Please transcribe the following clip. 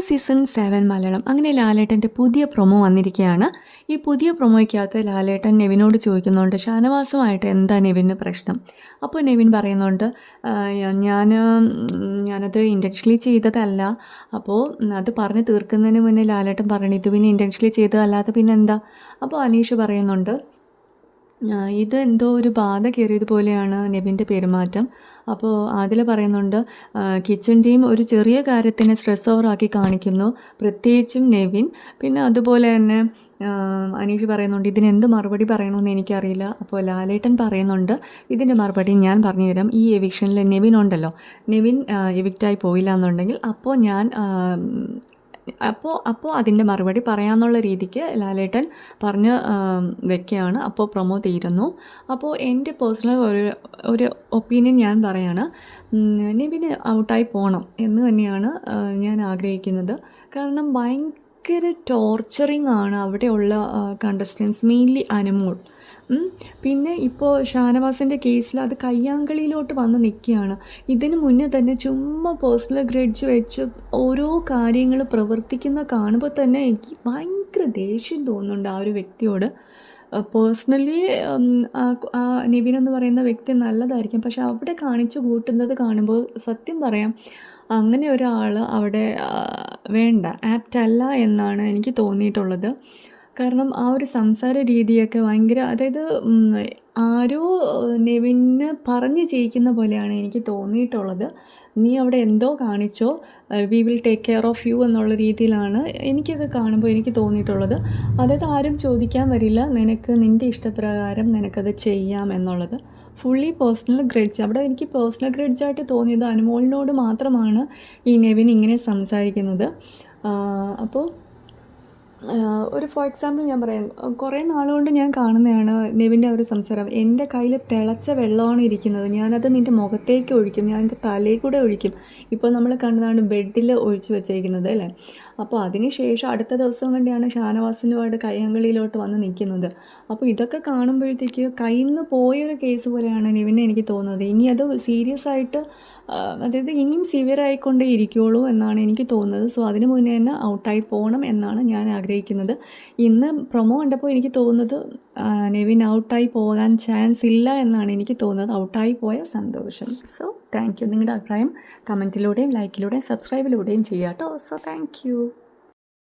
Season 7 Malayalam. അങ്ങനെ ലാലേട്ടൻ്റെ പുതിയ പ്രൊമോ വന്നിരിക്കുകയാണ്. ഈ പുതിയ പ്രൊമോയ്ക്കകത്ത് ലാലേട്ടൻ നെവിനോട് ചോദിക്കുന്നുണ്ട്, ഷാനവാസുമായിട്ട് എന്താ നെവിന് പ്രശ്നം. അപ്പോൾ നെവിൻ പറയുന്നുണ്ട്, ഞാനത് ഇൻറ്റൻഷനലി ചെയ്തതല്ല. അപ്പോൾ അത് പറഞ്ഞ് തീർക്കുന്നതിന് മുന്നേ ലാലേട്ടൻ പറയണം, ഇത് പിന്നെ ഇൻറ്റൻഷനലി ചെയ്തതല്ലാതെ പിന്നെ എന്താ. അപ്പോൾ അനീഷ് പറയുന്നുണ്ട്, ഇത് എന്തോ ഒരു ബാധ കയറിയതുപോലെയാണ് നെവിൻ്റെ പെരുമാറ്റം. അപ്പോൾ ആദില പറയുന്നുണ്ട്, കിച്ചൺ ടീം ഒരു ചെറിയ കാര്യത്തിന് സ്ട്രെസ് ഓവറാക്കി കാണിക്കുന്നു, പ്രത്യേകിച്ചും നെവിൻ. പിന്നെ അതുപോലെ തന്നെ അനീഷ് പറയുന്നുണ്ട്, ഇതിനെന്ത് മറുപടി പറയണമെന്ന് എനിക്കറിയില്ല. അപ്പോൾ ലാലേട്ടൻ പറയുന്നുണ്ട്, ഇതിൻ്റെ മറുപടി ഞാൻ പറഞ്ഞു തരാം. ഈ എവിക്ഷനിൽ നെവിൻ ഉണ്ടല്ലോ, നെവിൻ എവിക്റ്റായി പോയില്ല എന്നുണ്ടെങ്കിൽ അപ്പോൾ അതിൻ്റെ മറുപടി പറയാമെന്നുള്ള രീതിക്ക് ലാലേട്ടൻ പറഞ്ഞ് വെക്കുകയാണ്. അപ്പോൾ പ്രൊമോ തീരുന്നു. അപ്പോൾ എൻ്റെ പേഴ്സണൽ ഒരു ഒപ്പീനിയൻ ഞാൻ പറയാണ്, നെവിന് ഔട്ടായി പോകണം എന്ന് തന്നെയാണ് ഞാൻ ആഗ്രഹിക്കുന്നത്. കാരണം ഭയങ്കര ടോർച്ചറിങ് ആണ് അവിടെയുള്ള കണ്ടസ്റ്റൻസ്, മെയിൻലി അനുമോൾ. പിന്നെ ഇപ്പോൾ ഷാനവാസിൻ്റെ കേസിൽ അത് കയ്യാങ്കളിയിലോട്ട് വന്ന് നിൽക്കുകയാണ്. ഇതിന് മുന്നേ തന്നെ ചുമ്മാ പേഴ്സണൽ ഗ്രഡ്ജ് വെച്ച് ഓരോ കാര്യങ്ങൾ പ്രവർത്തിക്കുന്ന കാണുമ്പോൾ തന്നെ എനിക്ക് ഭയങ്കര ദേഷ്യം തോന്നുന്നുണ്ട് ആ ഒരു വ്യക്തിയോട്. പേഴ്സണലി നിവിൻ എന്ന് പറയുന്ന വ്യക്തി നല്ലതായിരിക്കും, പക്ഷെ അവിടെ കാണിച്ചു കൂട്ടുന്നത് കാണുമ്പോൾ സത്യം പറയാം, അങ്ങനെ ഒരാൾ അവിടെ വേണ്ട, ആപ്റ്റ് അല്ല എന്നാണ് എനിക്ക് തോന്നിയിട്ടുള്ളത്. കാരണം ആ ഒരു സംസാര രീതിയൊക്കെ ഭയങ്കര, അതായത് ആരോ നെവിന് പറഞ്ഞ് ചെയ്യിക്കുന്ന പോലെയാണ് എനിക്ക് തോന്നിയിട്ടുള്ളത്. നീ അവിടെ എന്തോ കാണിച്ചോ, we will take care of you എന്നുള്ള രീതിയിലാണ് എനിക്കത് കാണുമ്പോൾ എനിക്ക് തോന്നിയിട്ടുള്ളത്. അതായത് ആരും ചോദിക്കാൻ വരില്ല, നിനക്ക് നിൻ്റെ ഇഷ്ടപ്രകാരം നിനക്കത് ചെയ്യാം എന്നുള്ളത്. ഫുള്ളി പേഴ്സണൽ ഗ്രഡ്ജ്, അവിടെ എനിക്ക് പേഴ്സണൽ ഗ്രഡ്ജായിട്ട് തോന്നിയത് അനുമോളിനോട് മാത്രമാണ് ഈ നെവിൻ ഇങ്ങനെ സംസാരിക്കുന്നത്. അപ്പോൾ ഒരു ഫോർ എക്സാമ്പിൾ ഞാൻ പറയാം, കുറേ നാളുകൊണ്ട് ഞാൻ കാണുന്നതാണ് നെവിൻ്റെ ഒരു സംസാരം. എൻ്റെ കയ്യിൽ തിളച്ച വെള്ളമാണ് ഇരിക്കുന്നത്, ഞാനത് നിൻ്റെ മുഖത്തേക്ക് ഒഴിക്കും, ഞാൻ എൻ്റെ തലയിൽ കൂടെ ഒഴിക്കും. ഇപ്പോൾ നമ്മൾ കണ്ടതാണ് ബെഡിൽ ഒഴിച്ചു വെച്ചേക്കുന്നത് അല്ലേ. അപ്പോൾ അതിന് ശേഷം അടുത്ത ദിവസം വേണ്ടിയാണ് ഷാനവാസിനുമായിട്ട് കയ്യാങ്കളിയിലോട്ട് വന്ന് നിൽക്കുന്നത്. അപ്പോൾ ഇതൊക്കെ കാണുമ്പോഴത്തേക്ക് കയ്യിൽ നിന്ന് പോയൊരു കേസ് പോലെയാണ് നെവിനെ എനിക്ക് തോന്നുന്നത്. ഇനി അത് സീരിയസ് ആയിട്ട്, അതായത് ഇനിയും സിവിയർ ആയിക്കൊണ്ടേ ഇരിക്കുകയുള്ളൂ എന്നാണ് എനിക്ക് തോന്നുന്നത്. സോ അതിന് മുന്നേ തന്നെ ഔട്ടായി പോകണം എന്നാണ് ഞാൻ ആഗ്രഹിക്കുന്നത്. ഇന്ന് പ്രൊമോ കണ്ടപ്പോൾ എനിക്ക് തോന്നുന്നത് നെവിൻ ഔട്ടായി പോകാൻ ചാൻസ് ഇല്ല എന്നാണ് എനിക്ക് തോന്നുന്നത്. ഔട്ടായി പോയ സന്തോഷം. So thank you. നിങ്ങളുടെ അഭിപ്രായം കമൻറ്റിലൂടെയും ലൈക്കിലൂടെയും സബ്സ്ക്രൈബിലൂടെയും ചെയ്യാം കേട്ടോ. So thank you.